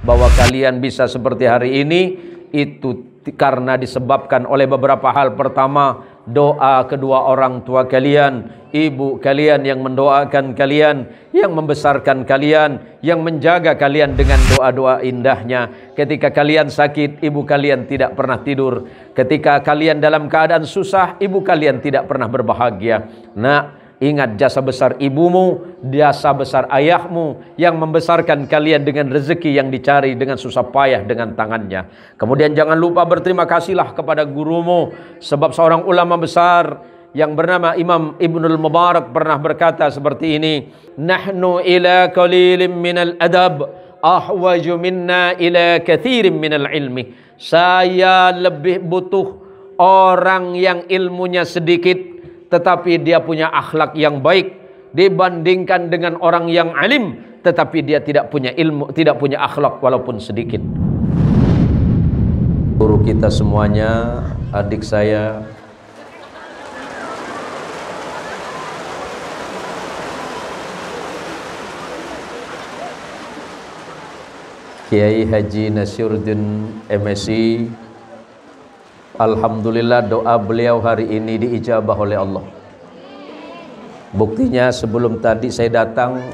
bahwa kalian bisa seperti hari ini itu karena disebabkan oleh beberapa hal. Pertama, doa kedua orang tua kalian, ibu kalian yang mendoakan kalian, yang membesarkan kalian, yang menjaga kalian dengan doa-doa indahnya. Ketika kalian sakit, ibu kalian tidak pernah tidur. Ketika kalian dalam keadaan susah, ibu kalian tidak pernah berbahagia. Nah, ingat jasa besar ibumu, jasa besar ayahmu yang membesarkan kalian dengan rezeki yang dicari dengan susah payah dengan tangannya. Kemudian jangan lupa berterima kasihlah kepada gurumu, sebab seorang ulama besar yang bernama Imam Ibnul Mubarak pernah berkata seperti ini, nahnu ila qalilin minal adab ahwaju minna ila kathirin minal ilmi. Saya lebih butuh orang yang ilmunya sedikit tetapi dia punya akhlak yang baik dibandingkan dengan orang yang alim tetapi dia tidak punya ilmu, tidak punya akhlak walaupun sedikit. Guru kita semuanya, adik saya Kiai Haji Nasyuruddin MSI, alhamdulillah doa beliau hari ini diijabah oleh Allah. Buktinya sebelum tadi saya datang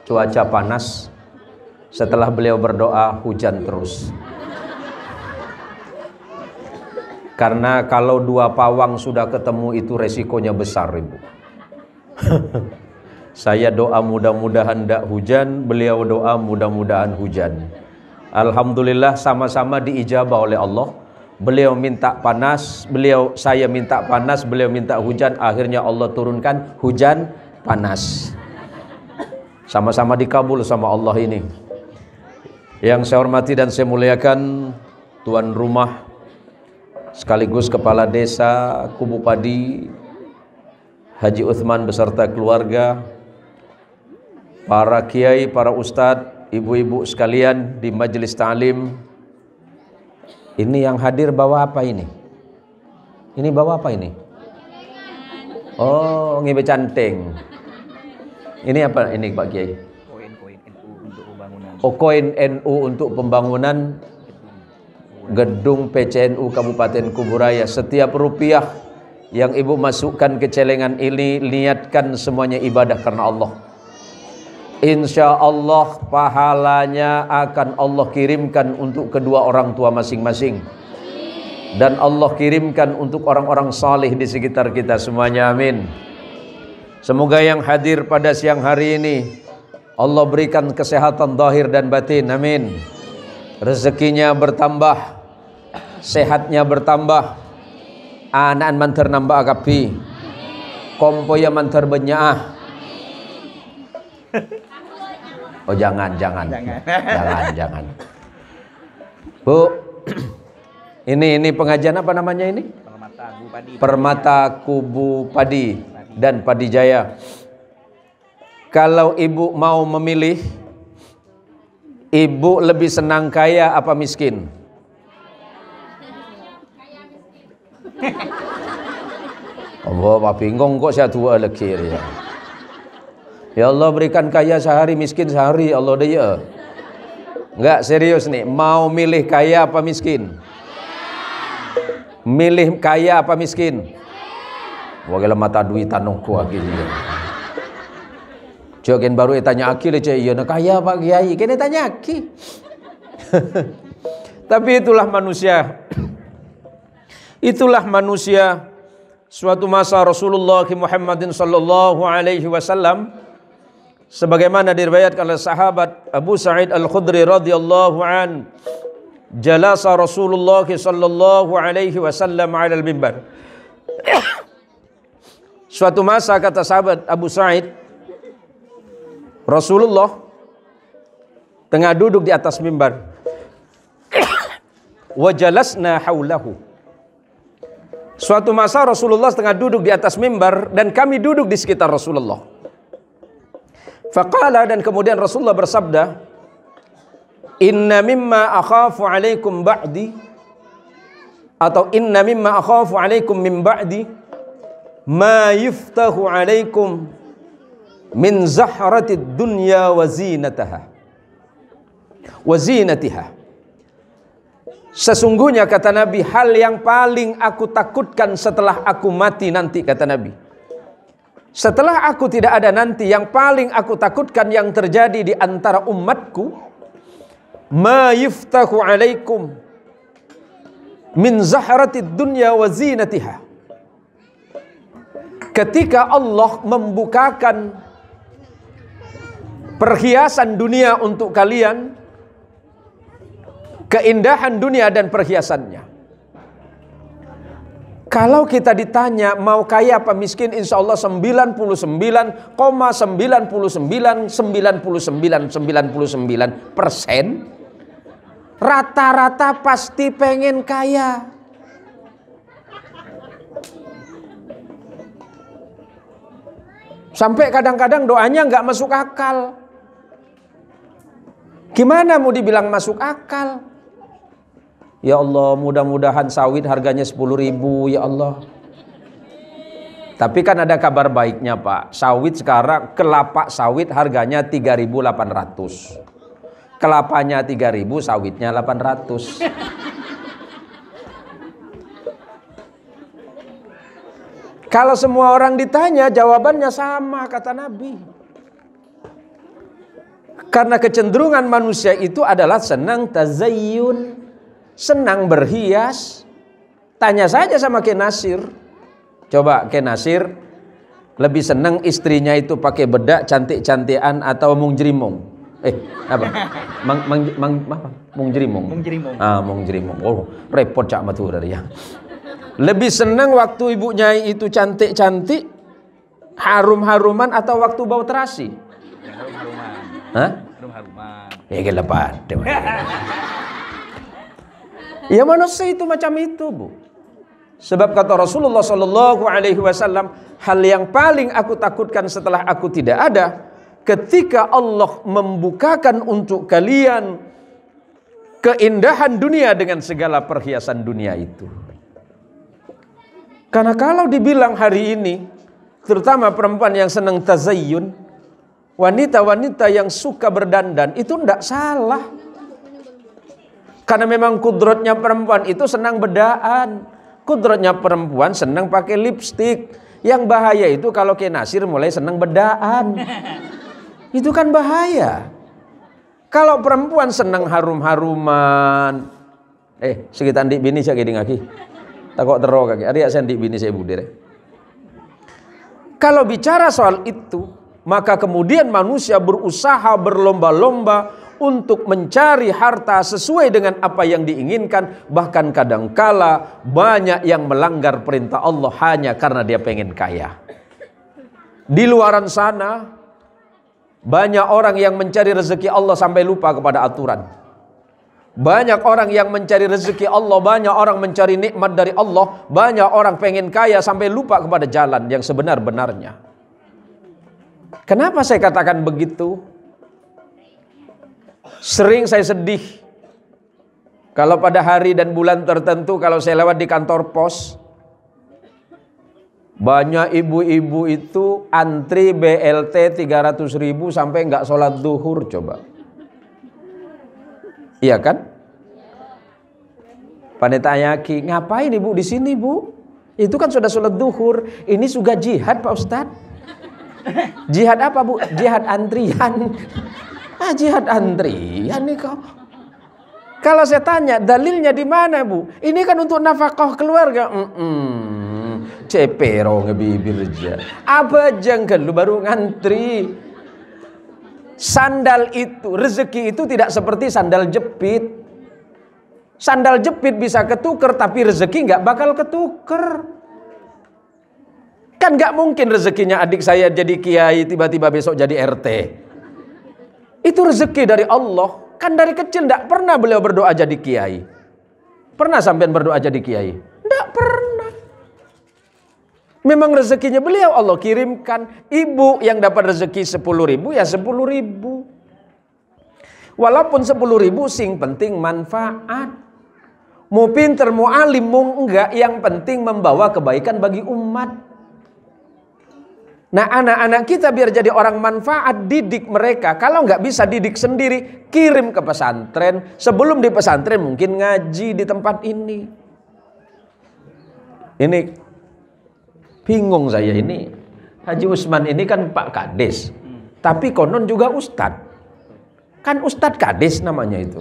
cuaca panas, setelah beliau berdoa hujan terus. Karena kalau dua pawang sudah ketemu itu resikonya besar, Ibu. Saya doa mudah-mudahan tidak hujan, beliau doa mudah-mudahan hujan. Alhamdulillah sama-sama diijabah oleh Allah. Beliau minta panas, saya minta panas, beliau minta hujan, akhirnya Allah turunkan hujan panas. Sama-sama dikabul sama Allah ini. Yang saya hormati dan saya muliakan tuan rumah sekaligus kepala desa Kubu Padi Haji Uthman beserta keluarga, para kiai, para ustadz, ibu-ibu sekalian di majelis ta'lim. Ini yang hadir bawa apa ini? Ini bawa apa ini? Oh, ngibe canteng. Ini apa ini Pak Kiai? Koin NU untuk pembangunan. Oh, koin NU untuk pembangunan gedung PCNU Kabupaten Kuburaya. Setiap rupiah yang ibu masukkan ke celengan ini, niatkan semuanya ibadah karena Allah. Insya Allah pahalanya akan Allah kirimkan untuk kedua orang tua masing-masing. Dan Allah kirimkan untuk orang-orang saleh di sekitar kita semuanya, amin. Semoga yang hadir pada siang hari ini Allah berikan kesehatan zahir dan batin, amin. Rezekinya bertambah, sehatnya bertambah, anak mantar nambah agapi, kompoya mantar benyaah. Oh jangan. Bu, ini pengajian apa namanya ini? Permata Kubu Padi dan Padi Jaya. Kalau ibu mau memilih, ibu lebih senang kaya apa miskin? Allah papi ngong kok saya tua lagi ya. Ya Allah berikan kaya sehari, miskin sehari, Allah dah ya. Enggak, serius nih, mau milih kaya apa miskin? Milih kaya apa miskin? Wagala mata duit tanongku lagi dia. Jogen baru tanya aki le cai, ya kaya Pak Kiai, kene tanya aki. Tapi itulah manusia. Itulah manusia. Suatu masa Rasulullah Muhammadin sallallahu alaihi wasallam sebagaimana diriwayatkan oleh sahabat Abu Sa'id Al-Khudri radhiyallahu an, jalasa Rasulullah sallallahu alaihi wasallam 'ala al-mimbar. Suatu masa kata sahabat Abu Sa'id, Rasulullah tengah duduk di atas mimbar. Wa jalasna haulahu. Suatu masa Rasulullah tengah duduk di atas mimbar dan kami duduk di sekitar Rasulullah. Faqala, dan kemudian Rasulullah bersabda, inna mimma akhafu alaikum ba'di, atau inna mimma akhafu alaikum min ba'di ma yuftahu alaikum min zahratid dunya wa zinataha. wa zinatiha. Sesungguhnya kata Nabi, hal yang paling aku takutkan setelah aku mati nanti, kata Nabi. Setelah aku tidak ada nanti, yang paling aku takutkan yang terjadi di antara umatku, ma yuftahu alaikum min zahratid dunya wa zinatiha. Ketika Allah membukakan perhiasan dunia untuk kalian, keindahan dunia dan perhiasannya. Kalau kita ditanya mau kaya apa miskin, insya Allah 99,9999% rata-rata pasti pengen kaya. Sampai kadang-kadang doanya nggak masuk akal. Gimana mau dibilang masuk akal? Ya Allah, mudah-mudahan sawit harganya 10.000 ya Allah. Tapi kan ada kabar baiknya Pak. Sawit sekarang, kelapa sawit harganya 3.800. Kelapanya 3.000, sawitnya 800. Kalau semua orang ditanya, jawabannya sama, kata Nabi. Karena kecenderungan manusia itu adalah senang tazayyun, senang berhias. Tanya saja sama Ken Nasir. Coba Ken Nasir lebih senang istrinya itu pakai bedak cantik-cantikan atau mung jerimong? Apa? Mung jerimong. Mung jerimong. Oh, repot cak matur ya. Lebih senang waktu ibunya itu cantik-cantik, harum-haruman atau waktu bau terasi? Harum-haruman. Hah? Harum-haruman. Ya gelepat. Ya manusia itu macam itu, Bu. Sebab kata Rasulullah sallallahu alaihi wasallam, hal yang paling aku takutkan setelah aku tidak ada, ketika Allah membukakan untuk kalian keindahan dunia dengan segala perhiasan dunia itu. Karena kalau dibilang hari ini, terutama perempuan yang senang tazayyun, wanita-wanita yang suka berdandan, itu tidak salah. Karena memang kudratnya perempuan itu senang bedaan. Kudratnya perempuan senang pakai lipstik. Yang bahaya itu kalau Ken Nasir mulai senang bedaan. Itu kan bahaya. Kalau perempuan senang harum-haruman. Sekitar di bini saya gini ngaki. Takut terok kaki. Ada saya di bini saya budir. Kalau bicara soal itu, maka kemudian manusia berusaha berlomba-lomba untuk mencari harta sesuai dengan apa yang diinginkan. Bahkan kadangkala banyak yang melanggar perintah Allah hanya karena dia pengen kaya. Di luaran sana banyak orang yang mencari rezeki Allah sampai lupa kepada aturan. Banyak orang yang mencari rezeki Allah, banyak orang mencari nikmat dari Allah, banyak orang pengen kaya sampai lupa kepada jalan yang sebenar-benarnya. Kenapa saya katakan begitu? Sering saya sedih kalau pada hari dan bulan tertentu kalau saya lewat di kantor pos, banyak ibu-ibu itu antri BLT 300.000 sampai nggak sholat duhur. Coba, iya kan? Panitia Ki, ngapain ibu di sini bu? Itu kan sudah sholat duhur. Ini juga jihad Pak Ustadz. Jihad apa bu? Jihad antrian. Jihad antrian nih kau. Kalau saya tanya dalilnya di mana bu? Ini kan untuk nafkah keluarga. Cepero ngebibir aja. Apa jangan lu baru ngantri. Sandal itu, rezeki itu tidak seperti sandal jepit. Sandal jepit bisa ketuker, tapi rezeki nggak bakal ketuker. Kan nggak mungkin rezekinya adik saya jadi kiai tiba-tiba besok jadi RT. Itu rezeki dari Allah. Kan dari kecil tidak pernah beliau berdoa jadi kiai. Pernah sampean berdoa jadi kiai? Tidak pernah. Memang rezekinya beliau Allah kirimkan. Ibu yang dapat rezeki 10.000 ya 10.000. Walaupun 10.000 sing penting manfaat. Mau pinter, mau alim, mau enggak, yang penting membawa kebaikan bagi umat. Nah, anak-anak kita biar jadi orang manfaat, didik mereka. Kalau nggak bisa didik sendiri, kirim ke pesantren. Sebelum di pesantren mungkin ngaji di tempat ini. Ini bingung saya ini. Haji Usman ini kan Pak Kades, tapi konon juga Ustadz. Kan Ustadz Kades namanya itu.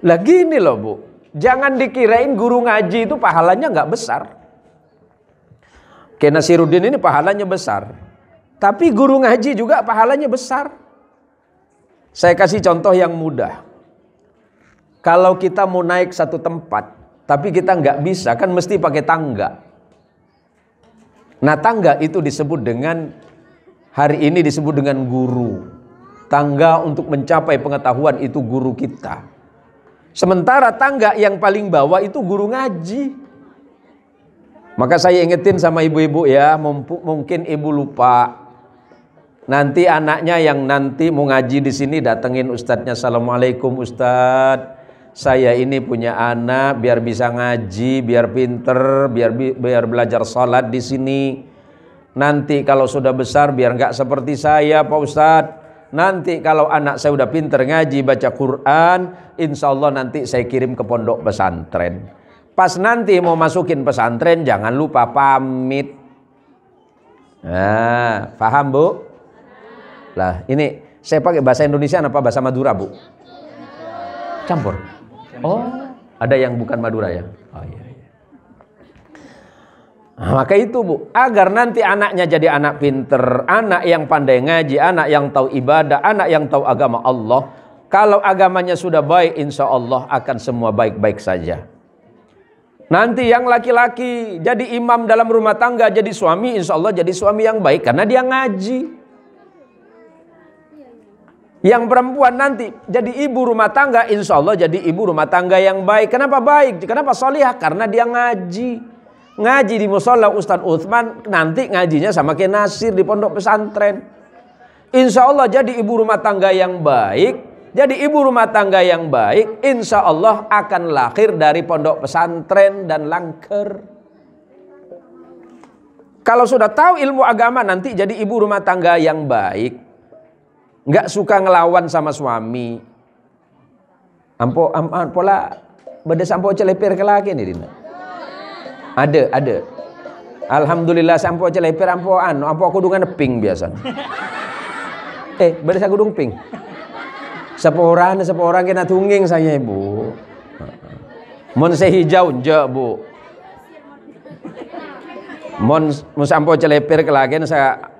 Lah gini loh Bu, jangan dikirain guru ngaji itu pahalanya nggak besar. Kayak Nasiruddin ini pahalanya besar, tapi guru ngaji juga pahalanya besar. Saya kasih contoh yang mudah. Kalau kita mau naik satu tempat, tapi kita nggak bisa, kan mesti pakai tangga. Nah, tangga itu disebut dengan, hari ini disebut dengan guru. Tangga untuk mencapai pengetahuan itu guru kita. Sementara tangga yang paling bawah itu guru ngaji. Maka saya ingetin sama ibu-ibu ya, mungkin ibu lupa. Nanti anaknya yang nanti mau ngaji di sini datengin ustadznya, Assalamualaikum Ustadz, saya ini punya anak biar bisa ngaji, biar pinter, biar belajar sholat di sini. Nanti kalau sudah besar biar nggak seperti saya Pak Ustadz. Nanti kalau anak saya udah pinter ngaji, baca Quran, insya Allah nanti saya kirim ke pondok pesantren. Pas nanti mau masukin pesantren, jangan lupa pamit. Nah, paham Bu? Lah, ini saya pakai bahasa Indonesia apa bahasa Madura Bu? Campur. Oh, ada yang bukan Madura ya? Oh iya. Nah, maka itu Bu, agar nanti anaknya jadi anak pinter, anak yang pandai ngaji, anak yang tahu ibadah, anak yang tahu agama Allah. Kalau agamanya sudah baik, insya Allah akan semua baik-baik saja. Nanti yang laki-laki jadi imam dalam rumah tangga, jadi suami, insya Allah jadi suami yang baik karena dia ngaji. Yang perempuan nanti jadi ibu rumah tangga, insya Allah jadi ibu rumah tangga yang baik. Kenapa baik? Kenapa solihah? Karena dia ngaji. Ngaji di musola Ustadz Utsman, nanti ngajinya sama Kiai Nasir di pondok pesantren. Insya Allah jadi ibu rumah tangga yang baik. Jadi ibu rumah tangga yang baik, insya Allah akan lahir dari pondok pesantren dan langker. Kalau sudah tahu ilmu agama, nanti jadi ibu rumah tangga yang baik. Nggak suka ngelawan sama suami. Pola beda sampo celepir ke laki nih Dina. Ada. Alhamdulillah sampo celepir ampo kudungan pink biasa. Beda kudung pink. Seporang kena tungging saya Ibu. Mon sehijau enggak Bu. Mon sampo celepir ke lagi saya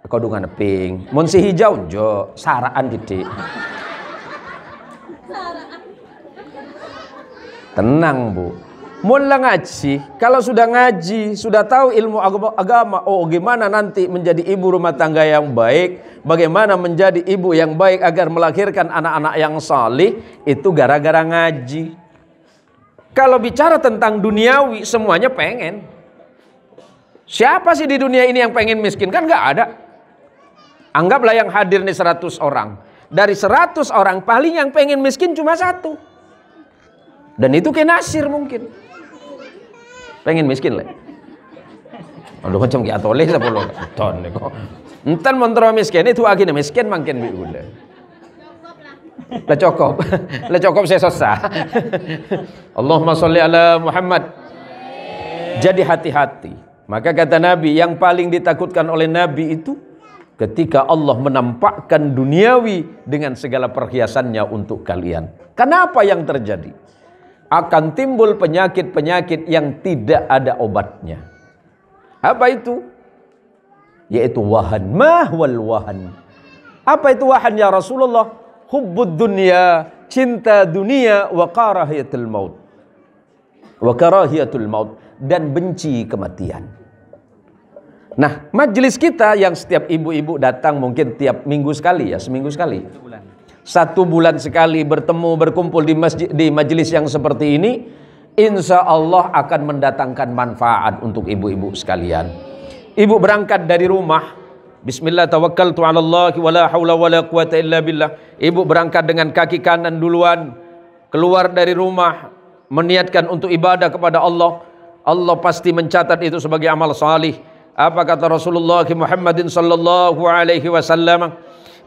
kudungan pink. Mon sehijau enggak saraan didik. Tenang Bu. Mulai ngaji, kalau sudah ngaji, sudah tahu ilmu agama, oh gimana nanti menjadi ibu rumah tangga yang baik, bagaimana menjadi ibu yang baik agar melahirkan anak-anak yang salih, itu gara-gara ngaji. Kalau bicara tentang duniawi, semuanya pengen. Siapa sih di dunia ini yang pengen miskin? Kan nggak ada. Anggaplah yang hadir nih 100 orang. Dari 100 orang, paling yang pengen miskin cuma 1. Dan itu Kiai Nasir mungkin. Pengen miskin lah. Aduh macam ki atole 10 ton kok. Entan montro miskin itu agine miskin makin biula. Lah cukup saya susah. Allahumma sholli ala Muhammad. Jadi hati-hati. Maka kata Nabi, yang paling ditakutkan oleh Nabi itu ketika Allah menampakkan duniawi dengan segala perhiasannya untuk kalian. Kenapa yang terjadi? Akan timbul penyakit-penyakit yang tidak ada obatnya. Apa itu? Yaitu wahan. Mahwal wahan. Apa itu wahan ya Rasulullah? Hubbud dunya, cinta dunia, wa karahiyatul maut. Wa karahiyatul maut, dan benci kematian. Nah, majelis kita yang setiap ibu-ibu datang mungkin tiap minggu sekali ya, seminggu sekali. 1 bulan sekali bertemu, berkumpul di majelis yang seperti ini, insya Allah akan mendatangkan manfaat untuk ibu-ibu sekalian. Ibu berangkat dari rumah, bismillah tawakkaltu ala Allah wala haula wala quwata illa billah. Ibu berangkat dengan kaki kanan duluan, keluar dari rumah, meniatkan untuk ibadah kepada Allah. Allah pasti mencatat itu sebagai amal salih. Apa kata Rasulullah Muhammadin sallallahu alaihi wasallam?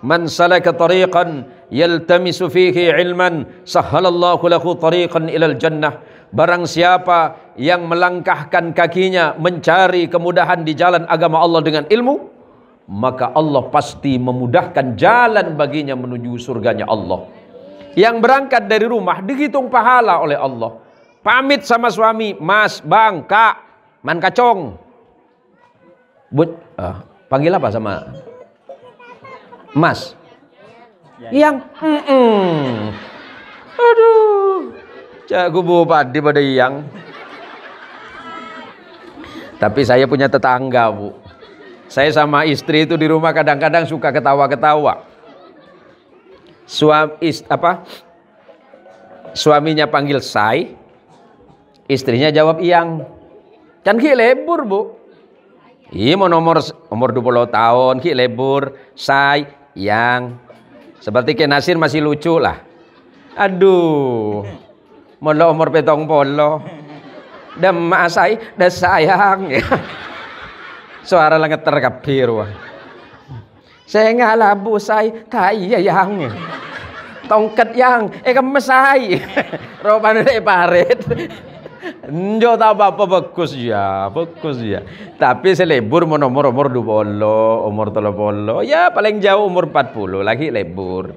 Man salaka tariqan yaltamisu fihi ilman sahhalallahu lahu tariqan ilal jannah. Barang siapa yang melangkahkan kakinya mencari kemudahan di jalan agama Allah dengan ilmu, maka Allah pasti memudahkan jalan baginya menuju surganya Allah. Yang berangkat dari rumah dihitung pahala oleh Allah. Pamit sama suami, mas, bang, kak, man kacong. Panggil apa sama mas? Yang aduh, jago bupati pada yang. Tapi saya punya tetangga, Bu. Saya sama istri itu di rumah kadang-kadang suka ketawa-ketawa. Suaminya panggil say, istrinya jawab yang. Kan ki lebur, Bu. Iya mau umur 20 tahun ki lebur, say, yang. Seperti ke Nasir masih lucu lah. Aduh. Mula umur 70. Demak say, dah sayang. Suara lang terkapir wah. Saya ngalabu say, tai yang. Tongkat yang, kemesai. Roban paret. Njo tak apa-apa bagus ya. Tapi selebur umur 20, umur 30, ya paling jauh umur 40 lagi lebur.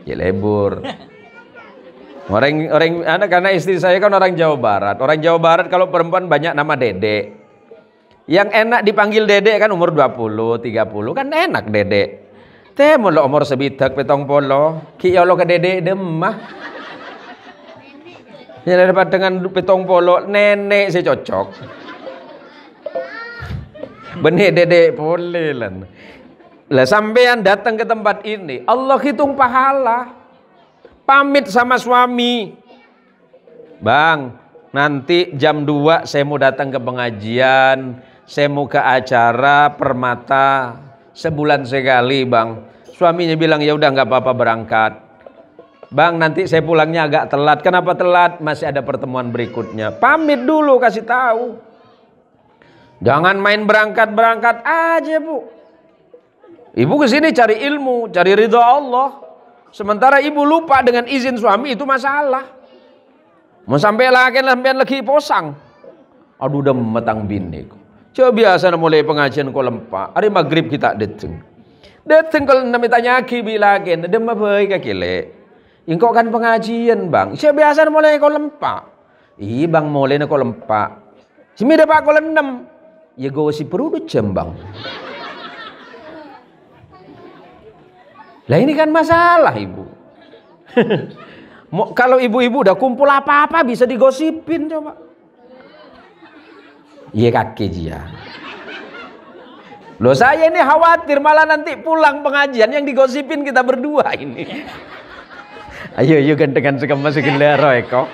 Ya lebur. Karena istri saya kan orang Jawa Barat. Orang Jawa Barat kalau perempuan banyak nama Dede. Yang enak dipanggil Dede kan umur 20, 30 kan enak Dede. Teh mula umur sebitak 70, ki ya Allah ke Dede demah. Ya dapat dengan 70 nenek saya cocok. Benih Dede boleh lah. Sampean datang ke tempat ini, Allah hitung pahala. Pamit sama suami. Bang, nanti jam 2 saya mau datang ke pengajian, saya mau ke acara Permata sebulan sekali, Bang. Suaminya bilang ya udah nggak apa-apa berangkat. Bang, nanti saya pulangnya agak telat. Kenapa telat? Masih ada pertemuan berikutnya. Pamit dulu, kasih tahu. Jangan main berangkat aja, Bu. Ibu kesini cari ilmu, cari ridha Allah. Sementara ibu lupa dengan izin suami itu masalah. Mau sampai lagi posang. Aduh udah metang bini. Coba biasa mulai pengajian ko lempak. Hari maghrib kita dateng. Kalau namanya tanya ki bilagin, ada mabai kakile. Ingkau kan pengajian bang. Coba biasa mulai ko lempak. Ih bang mulai ko lempak. Simi dapat ko lendem. Ya gue si perudut jembang. Lah ini kan masalah ibu. Kalau ibu-ibu udah kumpul apa-apa bisa digosipin coba. Iya kaki dia. Loh saya ini khawatir malah nanti pulang pengajian yang digosipin kita berdua ini. Ayo gantengan suka masukin lero eko.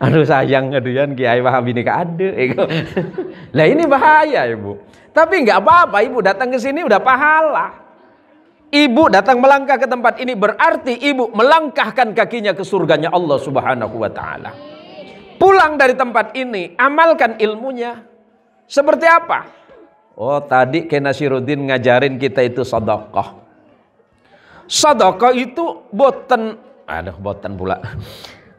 Aduh sayang aduyan kiai paham ini ada eko. Lah ini bahaya ibu. Tapi nggak apa-apa ibu datang ke sini udah pahala. Ibu datang melangkah ke tempat ini berarti ibu melangkahkan kakinya ke surganya Allah Subhanahu wa taala. Pulang dari tempat ini, amalkan ilmunya. Seperti apa? Oh, tadi Ki Nasiruddin ngajarin kita itu sedekah. Sedekah itu boten pula.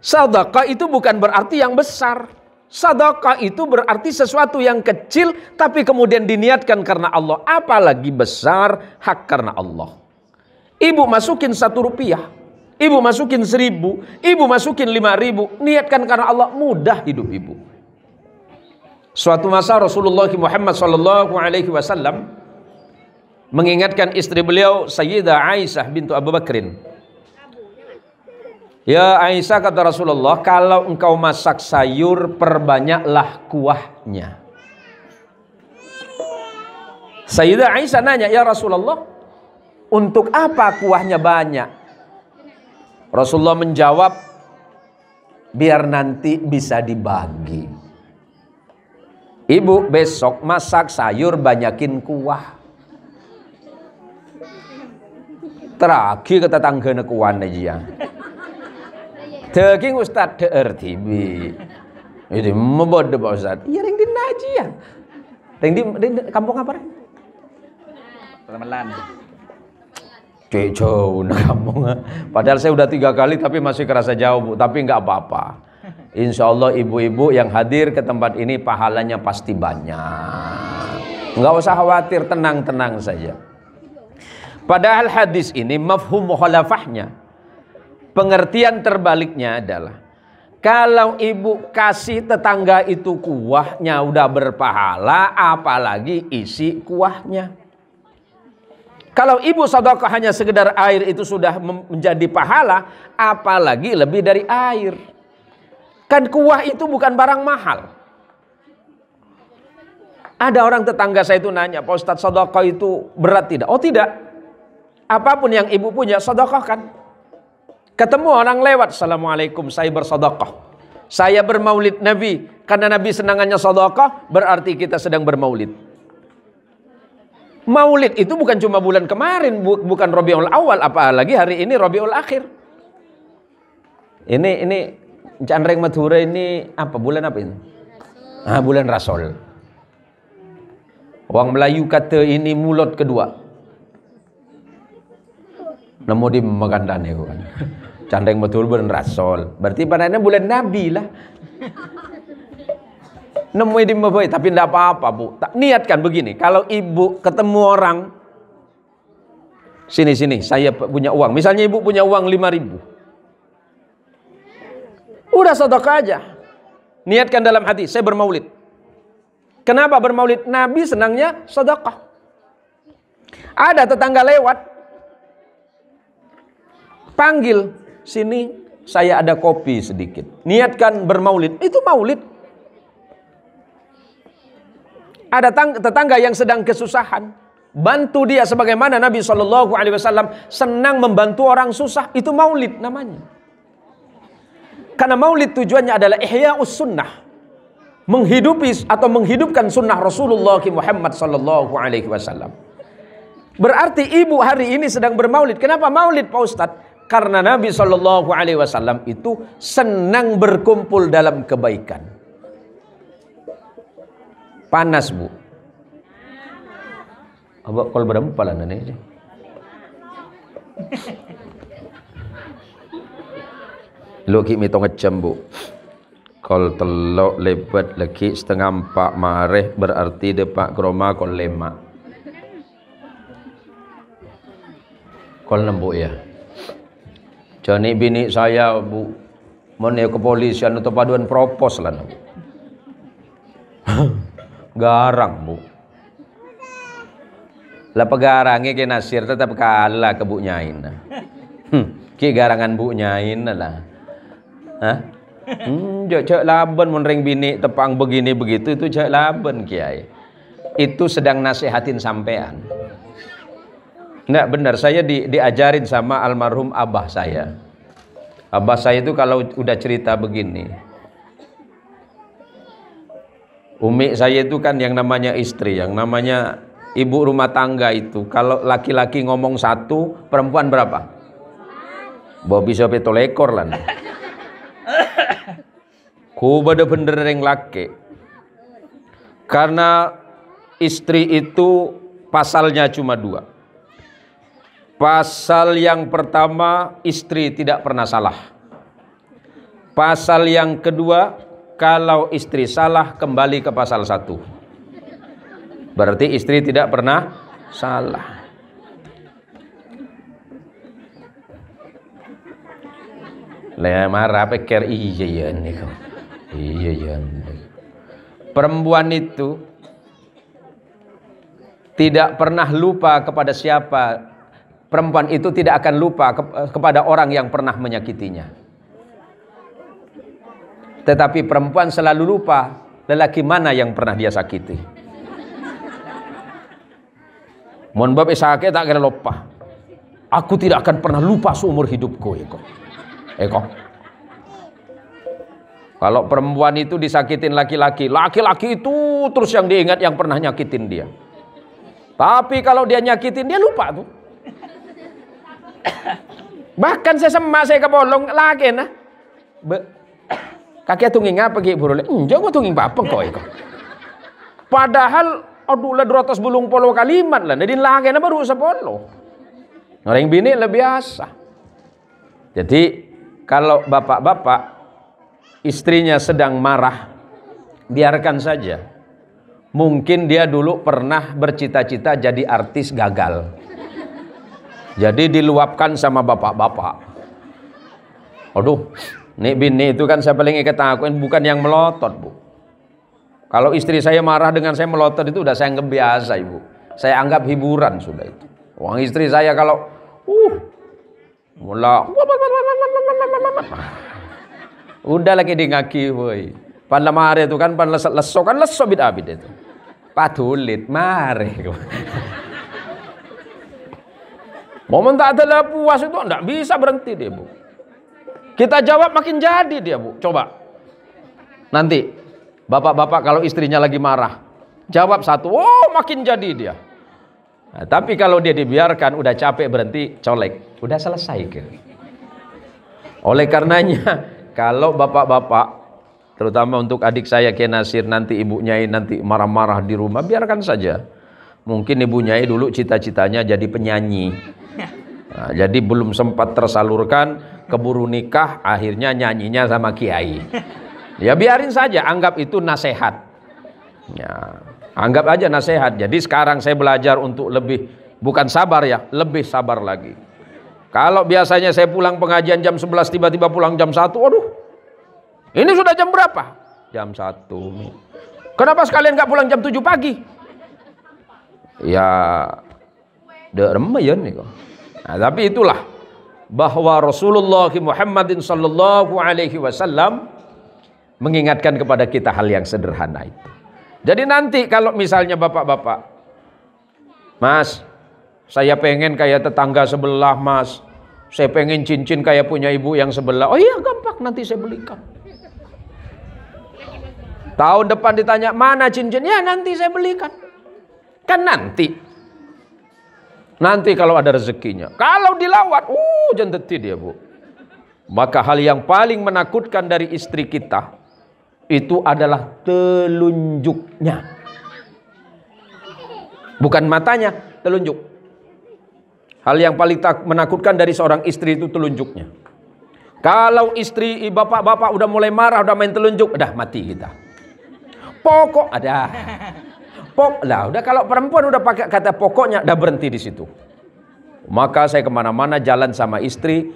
Sedekah itu bukan berarti yang besar. Sedekah itu berarti sesuatu yang kecil tapi kemudian diniatkan karena Allah. Apalagi besar hak karena Allah. Ibu masukin 1 rupiah, ibu masukin 1000, ibu masukin 5000, niatkan karena Allah, mudah hidup ibu. Suatu masa Rasulullah Muhammad SAW mengingatkan istri beliau Sayyidah Aisyah bintu Abu Bakrin. Ya Aisyah kata Rasulullah, kalau engkau masak sayur perbanyaklah kuahnya. Sayyidah Aisyah nanya, ya Rasulullah, untuk apa kuahnya banyak? Rasulullah menjawab, biar nanti bisa dibagi. Ibu besok masak sayur banyakin kuah. Terakhir ke tetangga kuan aja. Daging Ustaz DRTB. Itu mebodoh Pak Ustaz. Iya ring di Najian. Ring di kampung apa? Ramelan. Cek jauh nah kampung. Padahal saya udah 3 kali tapi masih kerasa jauh Bu. Tapi nggak apa-apa. Insya Allah ibu-ibu yang hadir ke tempat ini pahalanya pasti banyak. Nggak usah khawatir, tenang-tenang saja. Padahal hadis ini mafhum mukhalafahnya. Pengertian terbaliknya adalah kalau ibu kasih tetangga itu kuahnya udah berpahala, apalagi isi kuahnya. Kalau ibu sedekah hanya sekedar air itu sudah menjadi pahala, apalagi lebih dari air. Kan kuah itu bukan barang mahal. Ada orang tetangga saya itu nanya, Pak Ustadz, sedekah itu berat tidak? Oh tidak. Apapun yang ibu punya, sedekahkan. Ketemu orang lewat, Assalamualaikum, saya bersedekah. Saya bermaulid Nabi. Karena Nabi senangannya sedekah, berarti kita sedang bermaulid. Maulid itu bukan cuma bulan kemarin, bukan Rabiul Awal, apalagi hari ini Rabiul Akhir. Ini Candreng Madura ini apa? Bulan apa ini? Bulan Rasul. Orang Melayu kata ini mulut kedua. Nemu di magandane kan. Candeng betul bulan Rasul. Berarti padanya bulan Nabi lah. Nemu di Mbabai, tapi tidak apa-apa Bu. Niatkan begini, kalau ibu ketemu orang sini saya punya uang. Misalnya ibu punya uang 5.000. Udah sedekah aja. Niatkan dalam hati, saya bermaulid. Kenapa bermaulid? Nabi senangnya sedekah. Ada tetangga lewat, panggil, sini saya ada kopi sedikit. Niatkan bermaulid, itu maulid. Ada tetangga yang sedang kesusahan, bantu dia sebagaimana Nabi SAW senang membantu orang susah, itu maulid namanya. Karena maulid tujuannya adalah ihya'us sunnah, menghidupi atau menghidupkan sunnah Rasulullah Muhammad SAW. Berarti ibu hari ini sedang bermaulid. Kenapa maulid Pak Ustadz? Karena Nabi SAW itu senang berkumpul dalam kebaikan. Panas Bu. Abang kalau berapa lah nenek? Lu ki mitong ngecem Bu. Kol telok lebat lagi setengah 4 mareh berarti depak kroma kol 5. Kol 6 Bu ya. Jani bini saya Bu mau ke kepolisian atau paduan propos lah. Garang Bu. Lah pegarangnya ke Nasir tetap kalah ke Bu Nyain. Ki garangan Bu Nyain lah. Hah? Cek laban menring bini tepang begini begitu itu cek laban Kiai. Itu sedang nasihatin sampean. Enggak benar, saya diajarin sama almarhum abah saya. Abah saya itu kalau udah cerita begini. Umi saya itu kan yang namanya istri, yang namanya ibu rumah tangga itu. Kalau laki-laki ngomong 1, perempuan berapa? Bawa bisa petolekor lah. Ku bener-bener yang laki. Karena istri itu pasalnya cuma 2. Pasal yang pertama, istri tidak pernah salah. Pasal yang kedua, kalau istri salah kembali ke pasal 1. Berarti istri tidak pernah salah. Lah marah pikir iya ya ini kau. Iya ya. Perempuan itu tidak pernah lupa kepada siapa. Perempuan itu tidak akan lupa kepada orang yang pernah menyakitinya. Tetapi perempuan selalu lupa lelaki mana yang pernah dia sakiti. Mohon bab sakit tak kira lupa. Aku tidak akan pernah lupa seumur hidupku, Eko. Kalau perempuan itu disakitin laki-laki, laki-laki itu terus yang diingat yang pernah nyakitin dia. Tapi kalau dia nyakitin dia lupa tuh. Bahkan saya kebolong lagi nah. Kakek tunging apa ki burule? Enggak tunging apa kok iko. Padahal aduh lah 200 kalimat lah. Jadi lagi na baru 10. Orang bini lebih biasa. Jadi kalau bapak-bapak istrinya sedang marah, biarkan saja. Mungkin dia dulu pernah bercita-cita jadi artis gagal. Jadi diluapkan sama bapak-bapak. Aduh, nih bini itu kan saya paling ketakuin bukan yang melotot, Bu. Kalau istri saya marah dengan saya melotot itu udah saya anggap biasa, Ibu. Saya anggap hiburan sudah itu. Uang istri saya kalau mula udah lagi di ngaki, woi. Pan lemari itu kan pan leso kan leso bid-abid itu. Patulit mare. Momen tak ada puas itu enggak bisa berhenti dia, Bu. Kita jawab makin jadi dia, Bu. Coba. Nanti bapak-bapak kalau istrinya lagi marah, jawab satu, oh makin jadi dia. Nah, tapi kalau dia dibiarkan udah capek berhenti, colek, udah selesai ke. Oleh karenanya kalau bapak-bapak terutama untuk adik saya Kiai Nasir nanti ibu Nyai nanti marah-marah di rumah, biarkan saja. Mungkin ibu Nyai dulu cita-citanya jadi penyanyi. Nah, jadi belum sempat tersalurkan, keburu nikah, akhirnya nyanyinya sama kiai. Ya biarin saja, anggap itu nasihat. Ya, anggap aja nasihat. Jadi sekarang saya belajar untuk lebih, bukan sabar ya, lebih sabar lagi. Kalau biasanya saya pulang pengajian jam 11, tiba-tiba pulang jam 1, aduh, ini sudah jam berapa? Jam 1. Kenapa sekalian nggak pulang jam 7 pagi? Ya, remeyan nih kok. Nah, tapi itulah bahwa Rasulullah Muhammadin sallallahu alaihi wasallam mengingatkan kepada kita hal yang sederhana itu. Jadi nanti kalau misalnya bapak-bapak, Mas, saya pengen kayak tetangga sebelah, Mas. Saya pengen cincin kayak punya ibu yang sebelah. Oh iya, gampang, nanti saya belikan. Tahun depan ditanya, mana cincin? Ya nanti saya belikan. Kan nanti. Nanti kalau ada rezekinya. Kalau dilawat, jenteti dia, Bu. Maka hal yang paling menakutkan dari istri kita itu adalah telunjuknya. Bukan matanya, telunjuk. Hal yang paling menakutkan dari seorang istri itu telunjuknya. Kalau istri bapak-bapak udah mulai marah, udah main telunjuk, udah mati kita. Pokok ada. Lah, udah kalau perempuan udah pakai kata pokoknya, udah berhenti di situ. Maka saya kemana-mana jalan sama istri,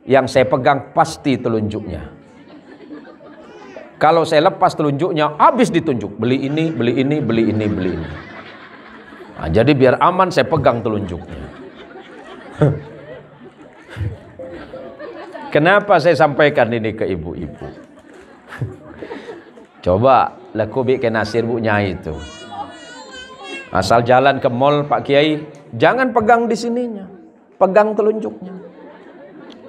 yang saya pegang pasti telunjuknya. Kalau saya lepas telunjuknya, habis ditunjuk. Beli ini, beli ini, beli ini, beli ini. Nah, jadi biar aman saya pegang telunjuknya. Kenapa saya sampaikan ini ke ibu-ibu? Coba laku bikin Nasir Bu Nyai itu. Asal jalan ke mall Pak Kiai, jangan pegang di sininya, pegang telunjuknya.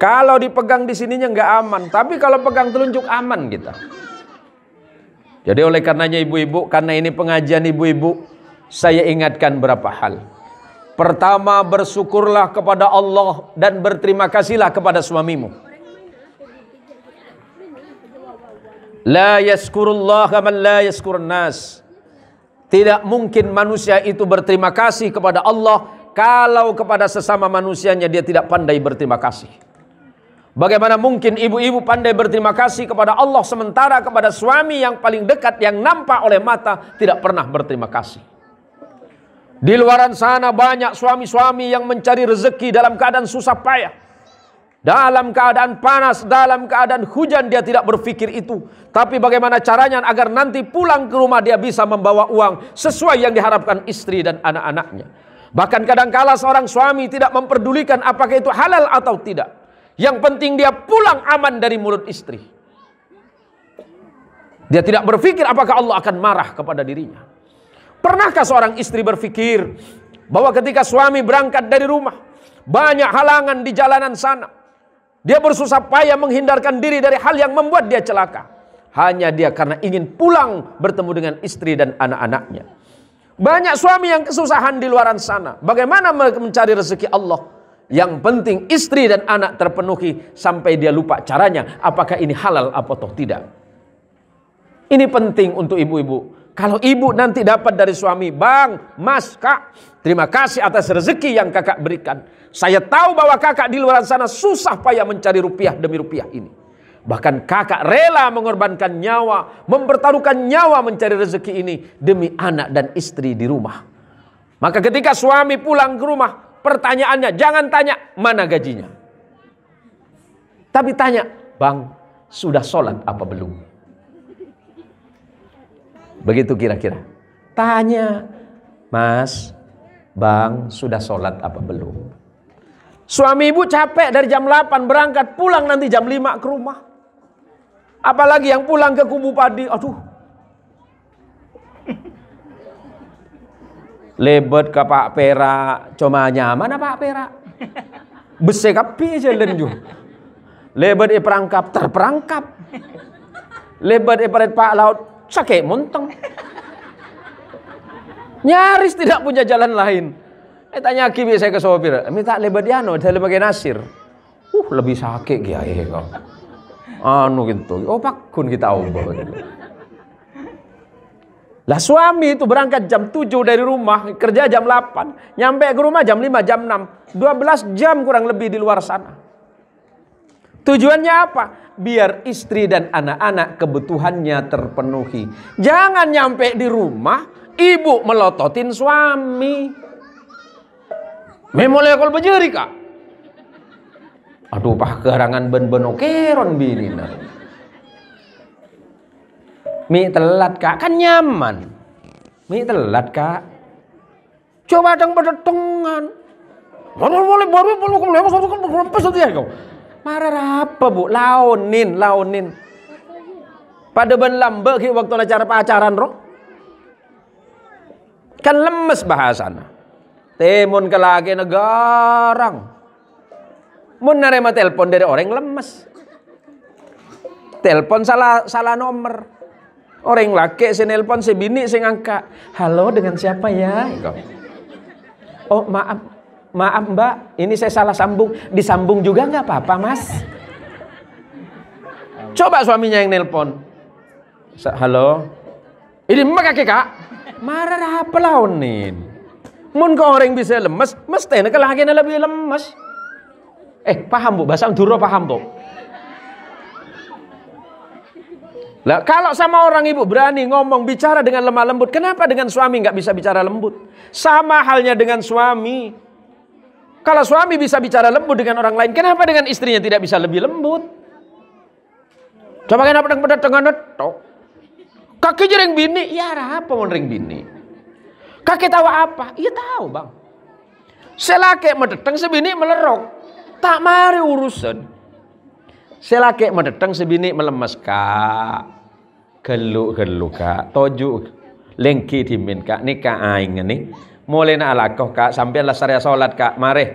Kalau dipegang di sininya nggak aman, tapi kalau pegang telunjuk aman kita. Jadi oleh karenanya ibu-ibu, karena ini pengajian ibu-ibu, saya ingatkan berapa hal. Pertama, bersyukurlah kepada Allah dan berterima kasihlah kepada suamimu. La yaskurullaha man la yaskurun nas. Tidak mungkin manusia itu berterima kasih kepada Allah kalau kepada sesama manusianya dia tidak pandai berterima kasih. Bagaimana mungkin ibu-ibu pandai berterima kasih kepada Allah sementara kepada suami yang paling dekat yang nampak oleh mata tidak pernah berterima kasih. Di luaran sana banyak suami-suami yang mencari rezeki dalam keadaan susah payah. Dalam keadaan panas, dalam keadaan hujan dia tidak berpikir itu. Tapi bagaimana caranya agar nanti pulang ke rumah dia bisa membawa uang sesuai yang diharapkan istri dan anak-anaknya. Bahkan kadangkala seorang suami tidak memperdulikan apakah itu halal atau tidak. Yang penting dia pulang aman dari mulut istri. Dia tidak berpikir apakah Allah akan marah kepada dirinya. Pernahkah seorang istri berpikir bahwa ketika suami berangkat dari rumah, banyak halangan di jalanan sana. Dia bersusah payah menghindarkan diri dari hal yang membuat dia celaka. Hanya dia karena ingin pulang bertemu dengan istri dan anak-anaknya. Banyak suami yang kesusahan di luaran sana. Bagaimana mencari rezeki Allah? Yang penting istri dan anak terpenuhi sampai dia lupa caranya. Apakah ini halal atau tidak? Ini penting untuk ibu-ibu. Kalau ibu nanti dapat dari suami, Bang, Mas, Kak, terima kasih atas rezeki yang kakak berikan. Saya tahu bahwa kakak di luar sana susah payah mencari rupiah demi rupiah ini. Bahkan kakak rela mengorbankan nyawa, mempertaruhkan nyawa mencari rezeki ini demi anak dan istri di rumah. Maka ketika suami pulang ke rumah, pertanyaannya jangan tanya mana gajinya. Tapi tanya, Bang, sudah sholat apa belum? Begitu kira-kira. Tanya, Mas, Bang, sudah sholat apa belum? Suami ibu capek dari jam 8 berangkat, pulang nanti jam 5 ke rumah. Apalagi yang pulang ke kubu padi, aduh. Lebet ke Pak Perak, cuma nyaman Pak Perak. Bese kapi jalan ju. Lebet perangkap, terperangkap. Lebet paret Pak Laut, sakit munteng. Nyaris tidak punya jalan lain. Tanya kibi saya ke sopir, minta lebat diano, saya lebih nasir. Lebih sakit kiai kau. Anu gitu. Oh pakun kita ubah gitu. Lah suami itu berangkat jam 7 dari rumah, kerja jam 8, nyampe ke rumah jam 5, jam 6, 12 jam kurang lebih di luar sana. Tujuannya apa? Biar istri dan anak-anak kebutuhannya terpenuhi. Jangan nyampe di rumah, ibu melototin suami. Memoleh kol bejeri kak. Aduh pah keharangan ben-ben okeron bini. Mi telat kak, kan nyaman. Mi telat kak. Coba dong berdatangan. Boleh marah apa bu? Launin. Pada ben lambe waktu acara pacaran roh. Kan lemes bahasana. Temun ke lagi negarang. Mun nerima telepon dari orang lemes. Telepon salah nomor. Orang laki si nelpon si bini si ngangka. Halo, dengan siapa ya? Oh maaf mbak, ini saya salah sambung. Disambung juga nggak apa-apa mas? Coba suaminya yang nelpon. Halo, ini mbak kaki kak. Marah apa launin? Mun kau orang bisa lemes, mesti nak lagi lebih lemes. Paham bu, bahasa Madura paham bu. Lah kalau sama orang ibu berani ngomong bicara dengan lemah lembut, kenapa dengan suami nggak bisa bicara lembut? Sama halnya dengan suami. Kalau suami bisa bicara lembut dengan orang lain, kenapa dengan istrinya tidak bisa lebih lembut? Coba kenapa dengan netok? Kaki jering bini, ya apa mau ring bini? Kaki tahu apa? Iya tahu bang. Selake medeteng sebini melerok, tak mari urusan. Selake medeteng sebini melemes kak, geluk kak, toju lengki dimin kak, nikah aing nih. Mulai nak alakoh kak, sampai lah saya sholat kak, mari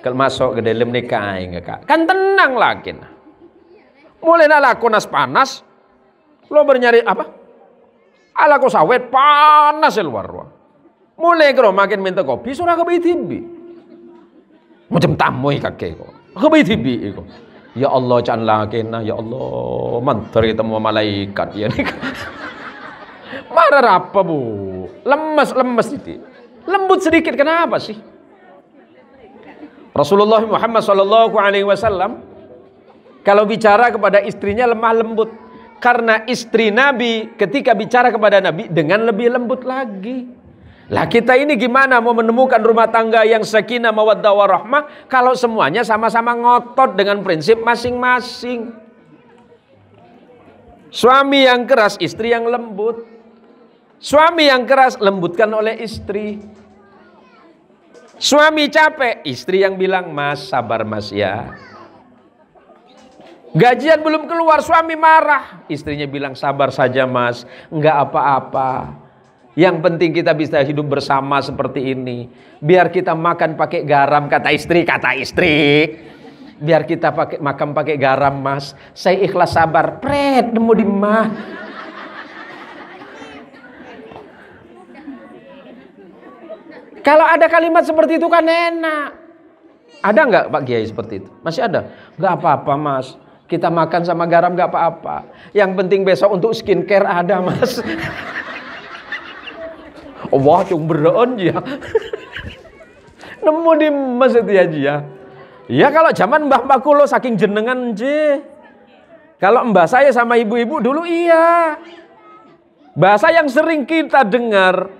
kalau masuk ke dalam nikah aing kak, kan tenang lagi. Mulai nak laku nas panas, lo bernyari apa? Alakoh sawet panas luar ruang. Mulai kalau makin minta kopi, surah ke tibi. Macam tamu kakek kok, ke tibi kok. Ya Allah janganlah kena, ya Allah mantar kita mau malaikat ya nih. Marah apa bu? Lemes itu. Lembut sedikit kenapa sih? Rasulullah Muhammad SAW kalau bicara kepada istrinya lemah lembut, karena istri Nabi ketika bicara kepada Nabi dengan lebih lembut lagi. Lah kita ini gimana mau menemukan rumah tangga yang sakinah mawaddah warahmah kalau semuanya sama-sama ngotot dengan prinsip masing-masing. Suami yang keras, istri yang lembut. Suami yang keras lembutkan oleh istri. Suami capek, istri yang bilang mas sabar mas ya. Gajian belum keluar, suami marah, istrinya bilang sabar saja mas, enggak apa-apa. Yang penting kita bisa hidup bersama seperti ini. Biar kita makan pakai garam, kata istri. Biar kita makan pakai garam mas. Saya ikhlas sabar. Pret, nemu di mah. Kalau ada kalimat seperti itu kan enak. Ada nggak Pak Kiai seperti itu? Masih ada? Nggak apa-apa mas. Kita makan sama garam gak apa-apa. Yang penting besok untuk skincare ada, Mas. Wah, cung beron ya. Nemu di masjid ya ya. Ya kalau zaman mbah kulo saking jenengan je. Kalau mbah saya sama ibu-ibu dulu iya. Bahasa yang sering kita dengar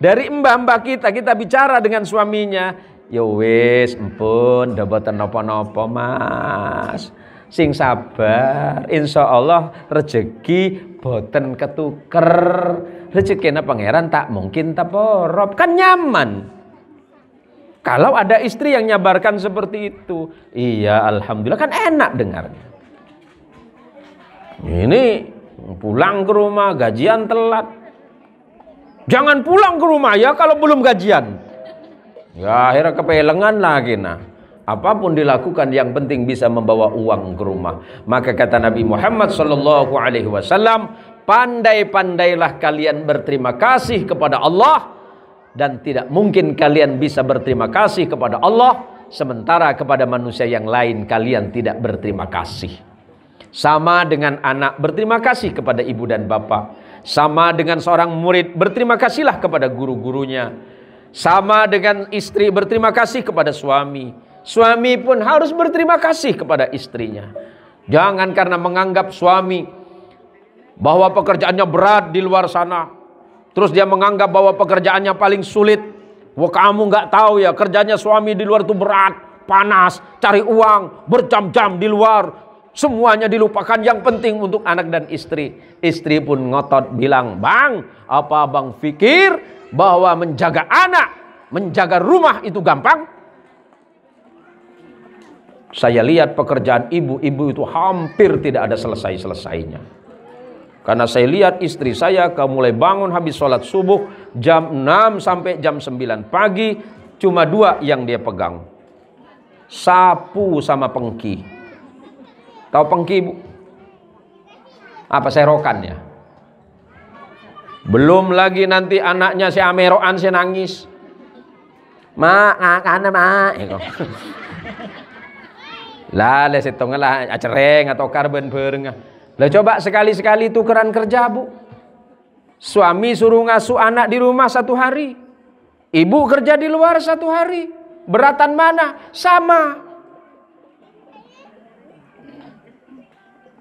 dari mbah-mbah kita bicara dengan suaminya. Ya wis, empun, dapat napa-napa Mas. Sing sabar, insya Allah rezeki boten ketuker. Rezekina pangeran tak mungkin taporob, kan nyaman. Kalau ada istri yang nyabarkan seperti itu, iya alhamdulillah kan enak dengarnya. Ini pulang ke rumah gajian telat. Jangan pulang ke rumah ya kalau belum gajian. Ya akhirnya kepelengan lagi nah. Apapun dilakukan yang penting bisa membawa uang ke rumah. Maka kata Nabi Muhammad SAW, pandai-pandailah kalian berterima kasih kepada Allah. Dan tidak mungkin kalian bisa berterima kasih kepada Allah sementara kepada manusia yang lain kalian tidak berterima kasih. Sama dengan anak berterima kasih kepada ibu dan bapak. Sama dengan seorang murid berterima kasihlah kepada guru-gurunya. Sama dengan istri berterima kasih kepada suami. Suami pun harus berterima kasih kepada istrinya. Jangan karena menganggap suami bahwa pekerjaannya berat di luar sana, terus dia menganggap bahwa pekerjaannya paling sulit. Wah kamu nggak tahu ya kerjanya suami di luar itu berat, panas, cari uang, berjam-jam di luar. Semuanya dilupakan, yang penting untuk anak dan istri. Istri pun ngotot bilang, bang, apa bang pikir bahwa menjaga anak, menjaga rumah itu gampang? Saya lihat pekerjaan ibu-ibu itu hampir tidak ada selesai-selesainya. Karena saya lihat istri saya mulai bangun habis sholat subuh jam 6 sampai jam 9 pagi. Cuma 2 yang dia pegang. Sapu sama pengki. Tahu pengki bu? Apa serokan ya? Belum lagi nanti anaknya si ameroan si nangis. Ma, ngakana ma. Lah, setong lah acereng atau karben bareng. Lah coba sekali-sekali tukeran kerja bu. Suami suruh ngasuh anak di rumah 1 hari. Ibu kerja di luar 1 hari. Beratan mana? Sama.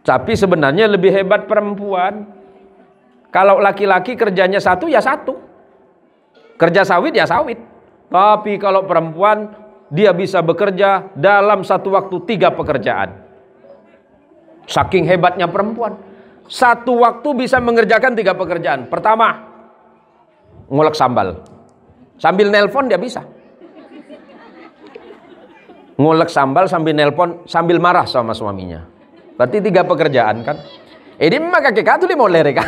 Tapi sebenarnya lebih hebat perempuan. Kalau laki-laki kerjanya 1 ya 1. Kerja sawit ya sawit. Tapi kalau perempuan dia bisa bekerja dalam 1 waktu 3 pekerjaan. Saking hebatnya perempuan. 1 waktu bisa mengerjakan 3 pekerjaan. Pertama, ngulek sambal. Sambil nelpon dia bisa. Ngulek sambal sambil nelpon, sambil marah sama suaminya. Berarti 3 pekerjaan kan. Ini maka kita tuh mau lerek.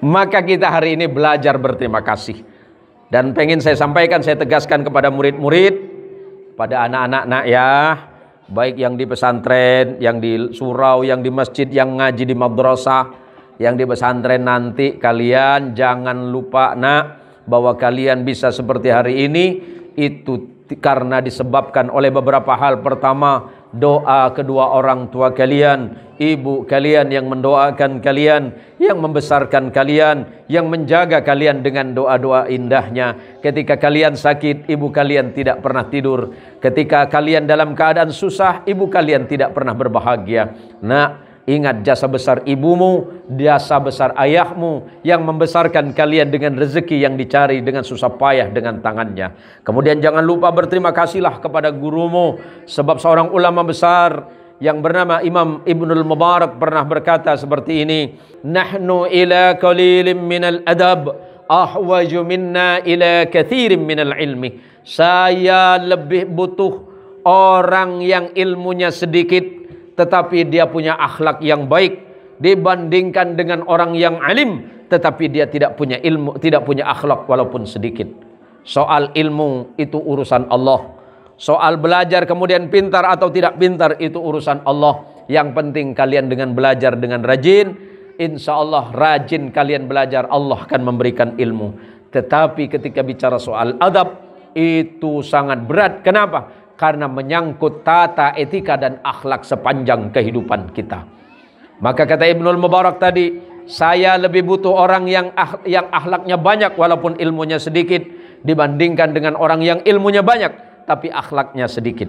Maka kita hari ini belajar berterima kasih. Dan pengen saya sampaikan, saya tegaskan kepada murid-murid, pada anak-anak nak ya, baik yang di pesantren, yang di surau, yang di masjid, yang ngaji di madrasah, yang di pesantren nanti kalian jangan lupa nak bahwa kalian bisa seperti hari ini itu karena disebabkan oleh beberapa hal. Pertama, doa kedua orang tua kalian, ibu kalian yang mendoakan kalian, yang membesarkan kalian, yang menjaga kalian dengan doa-doa indahnya. Ketika kalian sakit, ibu kalian tidak pernah tidur. Ketika kalian dalam keadaan susah, ibu kalian tidak pernah berbahagia. Nah, ingat jasa besar ibumu, jasa besar ayahmu yang membesarkan kalian dengan rezeki yang dicari dengan susah payah dengan tangannya. Kemudian jangan lupa berterima kasihlah kepada gurumu, sebab seorang ulama besar yang bernama Imam Ibnul Mubarak pernah berkata seperti ini, nahnu ila qalilin minal adab ahwaju minna ila kathirin minal ilmi. Saya lebih butuh orang yang ilmunya sedikit tetapi dia punya akhlak yang baik dibandingkan dengan orang yang alim tetapi dia tidak punya ilmu, tidak punya akhlak walaupun sedikit. Soal ilmu itu urusan Allah. Soal belajar kemudian pintar atau tidak pintar itu urusan Allah. Yang penting kalian dengan belajar dengan rajin, insya Allah rajin kalian belajar, Allah akan memberikan ilmu. Tetapi ketika bicara soal adab itu sangat berat. Kenapa? karena menyangkut tata etika dan akhlak sepanjang kehidupan kita. Maka kata Ibnul Mubarak tadi, saya lebih butuh orang yang akhlaknya banyak walaupun ilmunya sedikit, dibandingkan dengan orang yang ilmunya banyak tapi akhlaknya sedikit.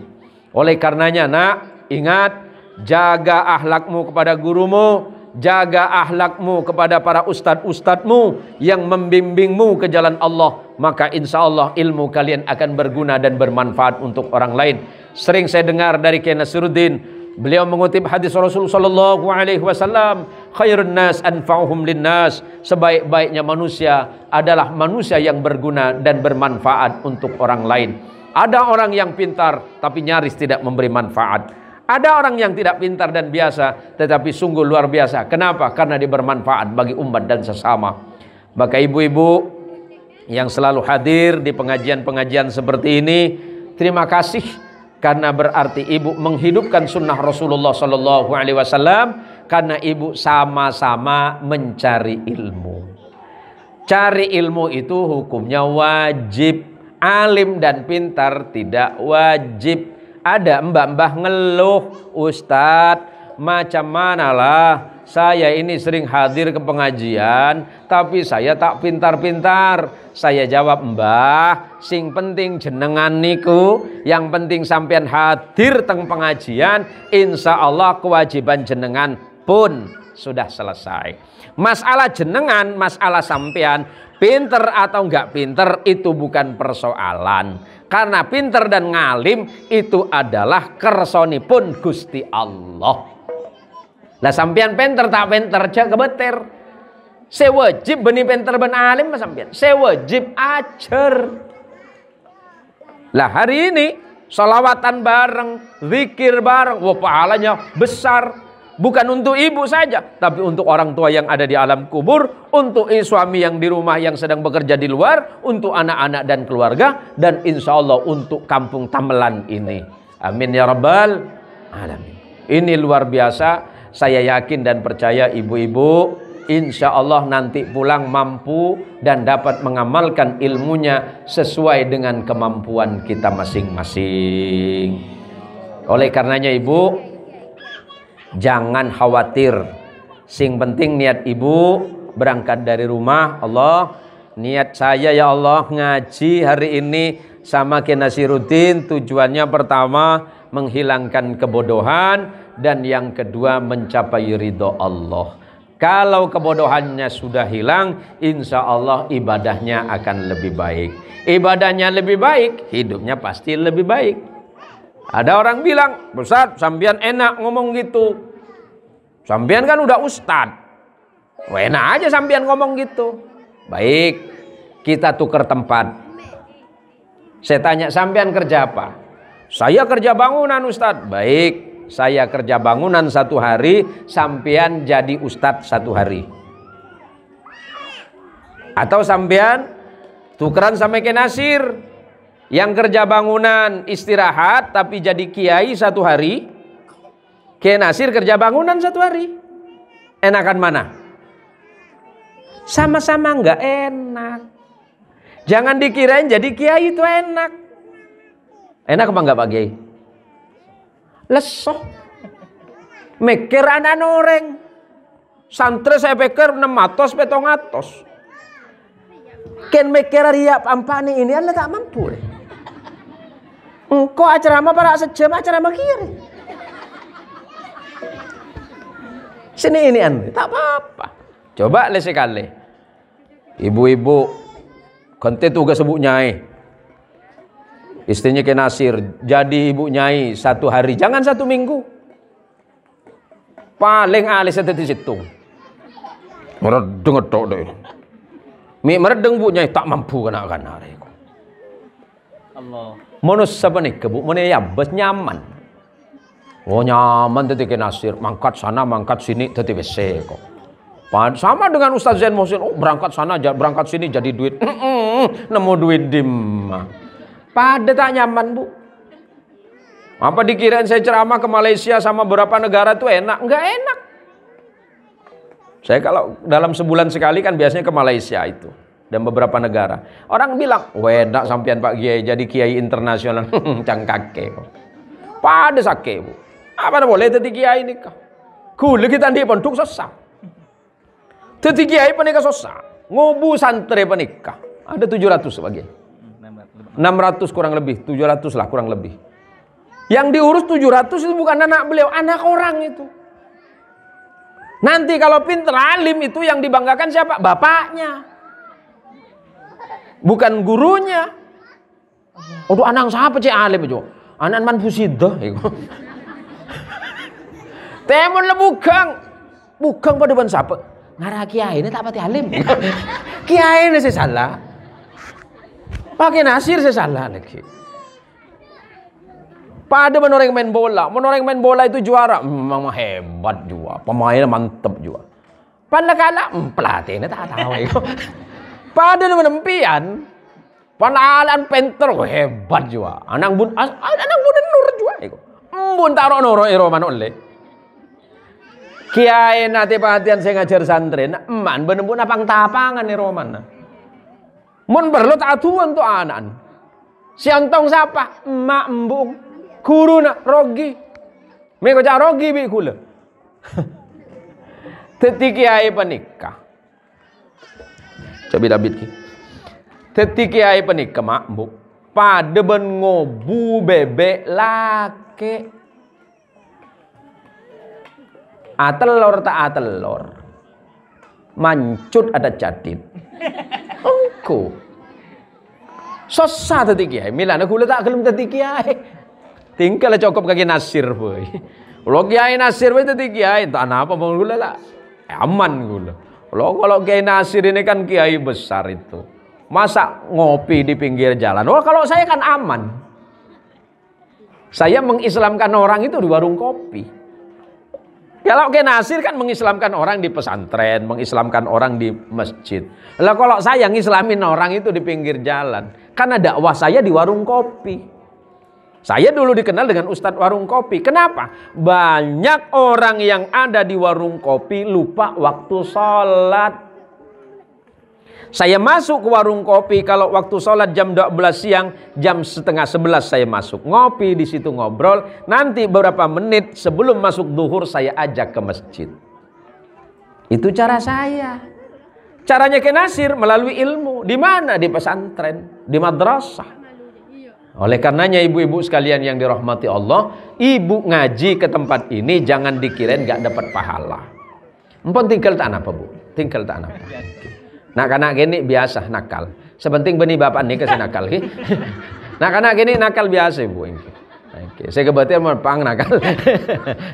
Oleh karenanya nak, ingat, jaga akhlakmu kepada gurumu, jaga akhlakmu kepada para ustadz-ustadzmu yang membimbingmu ke jalan Allah, maka insya Allah ilmu kalian akan berguna dan bermanfaat untuk orang lain. Sering saya dengar dari Kiai Nasiruddin, beliau mengutip hadis Rasulullah sallallahu alaihi wasallam, khairun nas anfa'uhum linnas, sebaik-baiknya manusia adalah manusia yang berguna dan bermanfaat untuk orang lain. Ada orang yang pintar tapi nyaris tidak memberi manfaat. Ada orang yang tidak pintar dan biasa tetapi sungguh luar biasa. Kenapa? Karena dia bermanfaat bagi umat dan sesama. Maka ibu-ibu yang selalu hadir di pengajian-pengajian seperti ini, terima kasih, karena berarti ibu menghidupkan sunnah Rasulullah sallallahu alaihi wasallam, karena ibu sama-sama mencari ilmu. Cari ilmu itu hukumnya wajib. Alim dan pintar tidak wajib. Ada mbah-mbah ngeluh, Ustadz, macam manalah saya ini sering hadir ke pengajian tapi saya tak pintar-pintar. Saya jawab, mbah, sing penting jenengan niku, yang penting sampean hadir teng pengajian, insya Allah kewajiban jenengan pun sudah selesai. Masalah jenengan, masalah sampean pinter atau enggak pinter itu bukan persoalan, karena pinter dan ngalim itu adalah kersonipun Gusti Allah. Lah sampean pinter tak pinter aja kebeter, sewajib benih pinter ben alim mas sampean, sewajib ajar. Lah hari ini sholawatan bareng, zikir bareng, wah pahalanya besar. Bukan untuk ibu saja, tapi untuk orang tua yang ada di alam kubur, untuk suami yang di rumah yang sedang bekerja di luar, untuk anak-anak dan keluarga, dan insya Allah untuk kampung Tamelan ini. Amin ya rabbal alamin. Ini luar biasa. Saya yakin dan percaya ibu-ibu insya Allah nanti pulang mampu dan dapat mengamalkan ilmunya sesuai dengan kemampuan kita masing-masing. Oleh karenanya ibu, jangan khawatir. Sing penting niat ibu berangkat dari rumah. Allah, niat saya ya Allah ngaji hari ini sama Kiai Nasiruddin, tujuannya pertama menghilangkan kebodohan, dan yang kedua mencapai ridho Allah. Kalau kebodohannya sudah hilang, insya Allah ibadahnya akan lebih baik. Ibadahnya lebih baik, hidupnya pasti lebih baik. Ada orang bilang, Ustaz, sampean enak ngomong gitu. Sampean kan udah ustad. Enak aja sampean ngomong gitu. Baik, kita tukar tempat. Saya tanya, sampean kerja apa? Saya kerja bangunan Ustad. Baik, saya kerja bangunan 1 hari, sampean jadi ustad 1 hari. Atau sampean tukeran sama Kiai Nasir, yang kerja bangunan istirahat tapi jadi kiai 1 hari, Kiai Nasir kerja bangunan 1 hari. Enakan mana? Sama-sama enggak enak. Jangan dikirain jadi kiai itu enak. Enak apa enggak Pak Kiai? Lesoh. Mikir anak noreng. Santri saya pikir 600 700. Ken mikir riap ampani ini anda tak mampu. Engkau acara para sejam acara kiri. Sini ini anda tak apa-apa. Coba sekali. Ibu-ibu konten tugas ibu nyai. Istrinya Kiai Nasir jadi ibu nyai 1 hari, jangan 1 minggu. Paling alis di situ. Meredeng tok deh. Meredeng bu nyai tak mampu kena hari. Allah. Monus apa nih kebu? Mana ya bes nyaman. Oh nyaman tadi Kiai Nasir, mangkat sana mangkat sini tadi WC kok. Sama dengan Ustaz Zain Mohsin, oh berangkat sana berangkat sini jadi duit. Nemu duit dim. Pada tak nyaman bu. Apa dikirain saya ceramah ke Malaysia sama beberapa negara tuh enak? Enggak enak. Saya kalau dalam sebulan sekali kan biasanya ke Malaysia itu. dan beberapa negara. Orang bilang, wedak sampean Pak Kiai jadi kiai internasional. Cangkake. Pada sake, Bu. Apa boleh jadi kiai nikah? Kule kita di pondok susah. Jadi kiai penikah susah. Ngobu santri penikah. Ada 700 bagi. 600 kurang lebih, 700 lah kurang lebih. Yang diurus 700 itu bukan anak beliau, anak orang itu. Nanti kalau pinter alim itu yang dibanggakan siapa? Bapaknya. Bukan gurunya. Oh, anak siapa cek alim itu? Anak man fusidah. Temen le bukan pada ban siapa? Ngara kiai ini tak pati alim. Kiai ini saya salah. Pakai nasir saya salah lagi. Pada menoreng main bola itu juara, memang hebat juga, pemainnya mantap juga. Pada kala pelatihnya tak tahu. Pada menempian, panalan penter hebat juga. Anak bun nur juga. Bun taruh noro iroman oleh. Kiai nanti perhatian saya ngajar santri, eman bener-bener apang tapangan iroman. Mun perlu tak tuan tuh anak. Siantong siapa? Emak embung. Guru nak rogi. Mereka cak rogi bi kula. Tetiki kiai penikah. Coba David ki. Tetiki kiai penikah mak bu. Pada ben ngobu bebek lake. Atelor tak atelor. Mancut ada cadit. Engko. Susah tetiki kiai. Milana kula tak kelem tetiki kiai. Tinggal cukup kaki nasir boy. Kalau kiai nasir boy tadi kiai tak apa mau gula lah. Aman gula. Kalau kiai nasir ini kan kiai besar itu. Masa ngopi di pinggir jalan? Wah kalau saya kan aman. Saya mengislamkan orang itu di warung kopi. Kalau kiai nasir kan mengislamkan orang di pesantren, mengislamkan orang di masjid. Lah kalau saya ngislamin orang itu di pinggir jalan, karena dakwah saya di warung kopi. Saya dulu dikenal dengan Ustadz warung kopi. Kenapa? Banyak orang yang ada di warung kopi lupa waktu sholat. Saya masuk ke warung kopi kalau waktu sholat jam 12 siang, jam setengah 11 saya masuk. Ngopi di situ ngobrol. Nanti beberapa menit sebelum masuk duhur saya ajak ke masjid. Itu cara saya. Caranya ke Nasir melalui ilmu. Di mana? Di pesantren, di madrasah. Oleh karenanya ibu-ibu sekalian yang dirahmati Allah, ibu ngaji ke tempat ini jangan dikirain gak dapat pahala. Empon tinggal tak apa bu, tinggal tak apa. Nak anak gini biasa nakal. Sepenting benih bapak nih kasih nakal. Nak anak gini nakal biasa bu. Saya kebetulan mau pang nakal.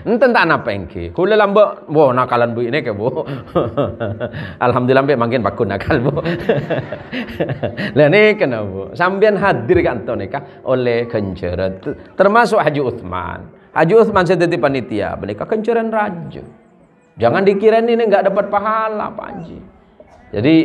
Enten tak apa engke. Kula lambok, wah nakalan bu ini ke bu. Alhamdulillah mbak makin bakun nakal bu. Lah ini kena bu. Sambian hadir kan tuh nikah oleh kenceran. Termasuk Haji Uthman. Haji Uthman saya jadi panitia. Menikah kenceran raja. Jangan dikirain ini nggak dapat pahala Pak Haji. Jadi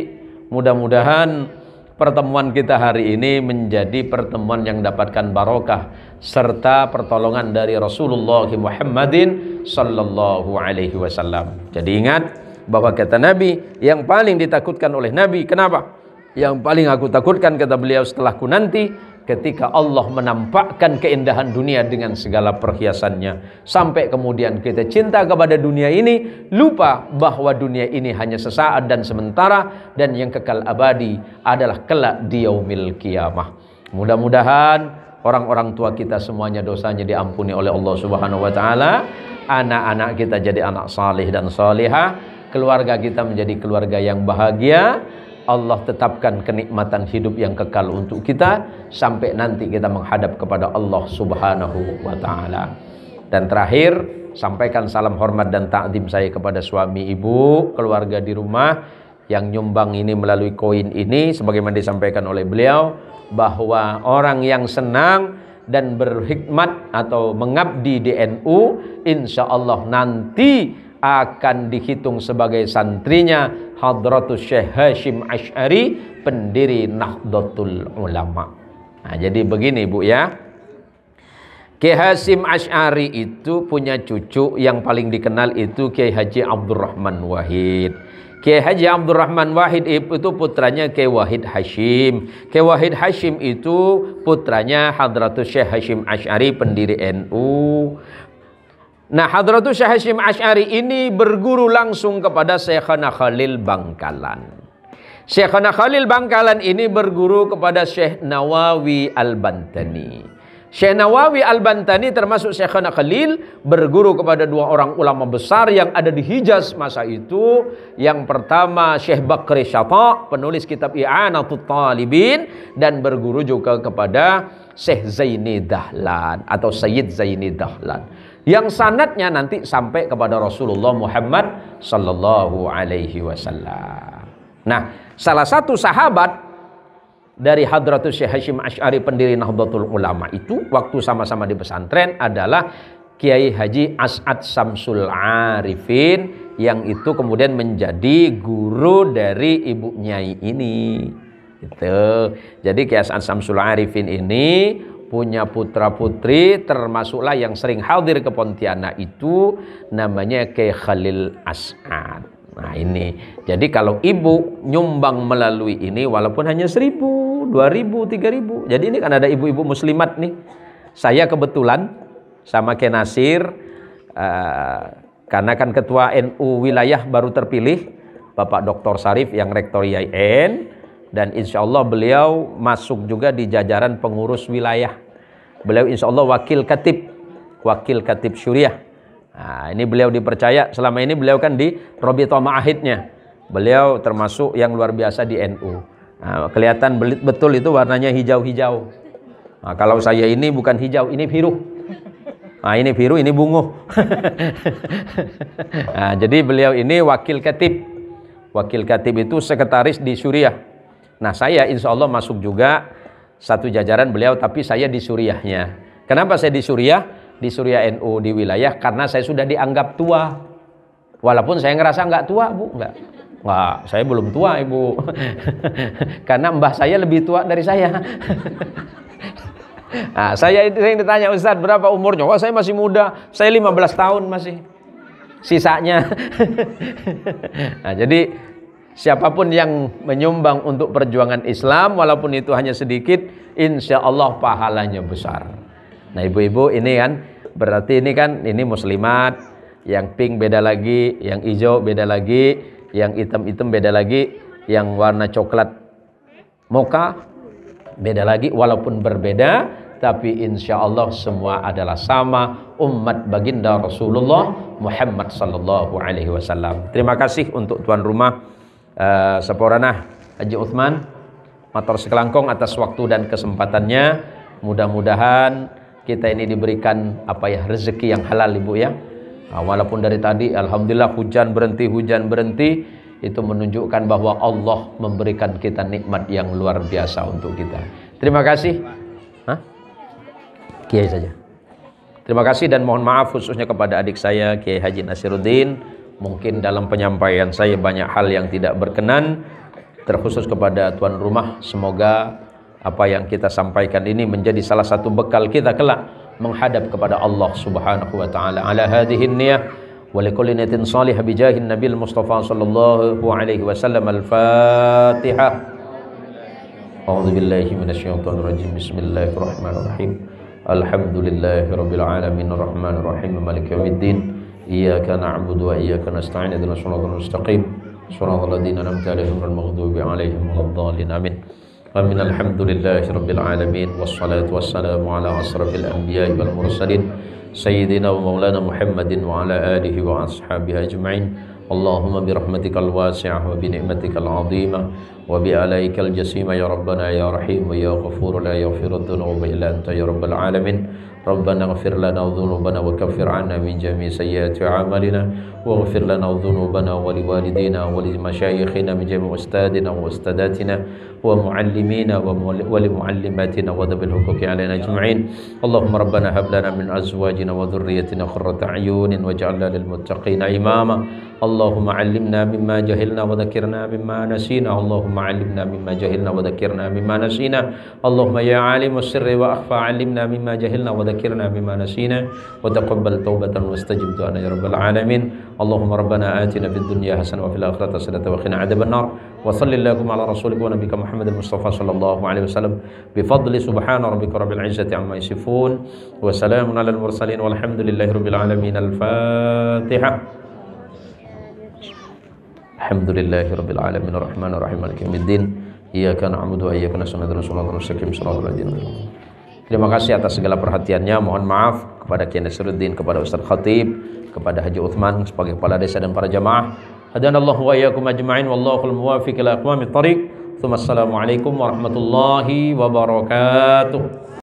mudah-mudahan pertemuan kita hari ini menjadi pertemuan yang dapatkan barokah serta pertolongan dari Rasulullah Muhammadin sallallahu alaihi wasallam. Jadi ingat bahwa kata Nabi yang paling ditakutkan oleh Nabi, kenapa? Yang paling aku takutkan kata beliau setelahku nanti ketika Allah menampakkan keindahan dunia dengan segala perhiasannya sampai kemudian kita cinta kepada dunia ini, lupa bahwa dunia ini hanya sesaat dan sementara dan yang kekal abadi adalah kelak di yaumil qiyamah. Mudah-mudahan orang-orang tua kita semuanya dosanya diampuni oleh Allah Subhanahu wa taala, anak-anak kita jadi anak saleh dan salihah, keluarga kita menjadi keluarga yang bahagia. Allah tetapkan kenikmatan hidup yang kekal untuk kita sampai nanti kita menghadap kepada Allah Subhanahu wa taala. Dan terakhir, sampaikan salam hormat dan takdim saya kepada suami ibu, keluarga di rumah yang nyumbang ini melalui koin ini sebagaimana disampaikan oleh beliau bahwa orang yang senang dan berhikmat atau mengabdi di NU insya Allah nanti akan dihitung sebagai santrinya Hadratus Syekh Hashim Asy'ari, pendiri Nahdlatul Ulama. Nah, jadi begini Bu ya. Kiai Hashim Asy'ari itu punya cucu yang paling dikenal itu Kiai Haji Abdurrahman Wahid. Kiai Haji Abdurrahman Wahid itu putranya Kiai Wahid Hashim. Kiai Wahid Hashim itu putranya Hadratus Syekh Hashim Asy'ari pendiri NU. Nah, Hadratus Syekh Hashim Asy'ari ini berguru langsung kepada Syekhana Khalil Bangkalan. Syekhana Khalil Bangkalan ini berguru kepada Syekh Nawawi Al-Bantani. Syekh Nawawi Al-Bantani termasuk Syekhana Khalil berguru kepada dua orang ulama besar yang ada di Hijaz masa itu. Yang pertama Syekh Bakri Syata, penulis kitab I'anatul Talibin, dan berguru juga kepada Syekh Zaini Dahlan atau Sayyid Zaini Dahlan. Yang sanadnya nanti sampai kepada Rasulullah Muhammad sallallahu alaihi wasallam. Nah, salah satu sahabat dari Hadratus Syekh Hashim Asy'ari pendiri Nahdlatul Ulama itu waktu sama-sama di pesantren adalah Kiai Haji As'ad Samsul Arifin, yang itu kemudian menjadi guru dari Ibu Nyai ini. Gitu. Jadi Kiai As'ad Samsul Arifin ini punya putra-putri, termasuklah yang sering hadir ke Pontianak itu namanya Kiai Khalil As'ad. Nah ini, jadi kalau ibu nyumbang melalui ini walaupun hanya 1.000, 2.000, 3.000. Jadi ini kan ada ibu-ibu muslimat nih. Saya kebetulan sama Kiai Nasir, karena kan ketua NU wilayah baru terpilih, Bapak Dr. Sarif yang rektor IAIN, dan insya Allah beliau masuk juga di jajaran pengurus wilayah. Beliau insya Allah wakil katib syuriah. Nah, ini beliau dipercaya, selama ini beliau kan di Robito Ma'ahidnya. Beliau termasuk yang luar biasa di NU. Nah, kelihatan betul itu warnanya hijau-hijau. Nah, kalau saya ini bukan hijau, ini biru. Nah, ini biru, ini bunguh. Nah, jadi beliau ini wakil katib. Wakil katib itu sekretaris di Suriah. Nah, saya insya Allah masuk juga satu jajaran beliau, tapi saya di Suriahnya. Kenapa saya di Suriah? Di Suriah NU di wilayah, karena saya sudah dianggap tua. Walaupun saya ngerasa nggak tua, Bu. Nggak, saya belum tua, Ibu. Karena mbah saya lebih tua dari saya. Nah, saya sering ditanya, Ustadz berapa umurnya? Wah, saya masih muda. Saya 15 tahun masih. Sisanya. Nah, jadi siapapun yang menyumbang untuk perjuangan Islam, walaupun itu hanya sedikit, insya Allah pahalanya besar. Nah, ibu-ibu ini kan berarti ini muslimat, yang pink beda lagi, yang hijau beda lagi, yang hitam-hitam beda lagi, yang warna coklat mocha beda lagi, walaupun berbeda tapi insya Allah semua adalah sama, umat baginda Rasulullah Muhammad sallallahu alaihi wasallam. Terima kasih untuk tuan rumah Saporanah Haji Uthman matur sekelangkong atas waktu dan kesempatannya. Mudah-mudahan kita ini diberikan rezeki yang halal, Ibu ya. Nah, walaupun dari tadi alhamdulillah hujan berhenti, itu menunjukkan bahwa Allah memberikan kita nikmat yang luar biasa untuk kita. Terima kasih. Kiai saja. Terima kasih dan mohon maaf khususnya kepada adik saya Kiai Haji Nasiruddin. Mungkin dalam penyampaian saya banyak hal yang tidak berkenan, terkhusus kepada tuan rumah. Semoga apa yang kita sampaikan ini menjadi salah satu bekal kita kelak menghadap kepada Allah Subhanahu wa taala. Ala hadhihi niyyah wa likulli niyatin shalihah bi jahin nabil Mustafa sallallahu alaihi wasallam. Al-Fatihah. A'udzu billahi minasyaitonir rajim. Bismillahirrahmanirrahim. Alhamdulillahirabbil alamin arrahmanir rahim maliki yaumiddin. Iyyaka na'budu wa iyyaka nasta'in. Ihdinas shiratal mustaqim. Shiratal ladzina an'amta 'alaihim ghairil maghdubi 'alaihim waladdallin. Amin. Amin. Alhamdulillahi rabbil alamin wassalatu wassalamu ala asrafil anbiya'i wal mursalin sayyidina wa maulana Muhammadin wa ala alihi wa ashabihi ajma'in. Allahumma bi rahmatikal wasi'ah wa bi ni'matikal 'azimah wa bi alaikal jasima ya rabbana ya rahim wa ya ghafur la yaghfiru dhunuba illa anta ya rabbal alamin. Rabbana ighfir lana dhunubana wa kaffir 'anna min jami'i sayyiati a'malina waghfir lana dhunubana wa liwalidina wa limashayikhina min jami'i ustadina wa ustadatina wa muallimina wa limuallimatina wa dhabil huquqi 'alaina ajma'in. Allahumma rabbana hab lana min azwajina wa dhurriyyatina qurrata a'yunin waj'alna lil muttaqina imama. Allahumma 'allimna mimma jahilna wa dhakkirna mimma nasina. Allahumma Allahumma 'allimna mimma jahilna wa dzakirna mimma nasina. Allahumma ya 'alimus sirri wa akhfa 'allimna mimma jahilna wa dzakirna mimma nasina wa taqabbal taubatan wastajib du'ana ya rabbal alamin. Allahumma rabbana atina fid dunya hasanah wa fil akhirati hasanah wa qina adzabannar. Wa sallallahu ala rasulika wa nabiyyika Muhammadil Mustafa sallallahu alaihi wasallam bi fadli subhana rabbika rabbil izzati amma yasifun wa salamun alal mursalin walhamdulillahi rabbil alamin. Al-Fatihah. Alhamdulillahi rabbil alamin arrahmanir rahim maliki yaumiddin iyyaka na'budu wa iyyaka nasta'in ihdinas siratal mustaqim siratal ladzina an'amta 'alaihim. Terima kasih atas segala perhatiannya. Mohon maaf kepada Kiai Nasruddin, kepada Ustaz Khatib, kepada Haji Uthman sebagai kepala desa dan para jamaah. Hadanallahu wa iyyakum ajma'in wallahul muwaffiq ila aqwamit thariq. Assalamualaikum warahmatullahi wabarakatuh.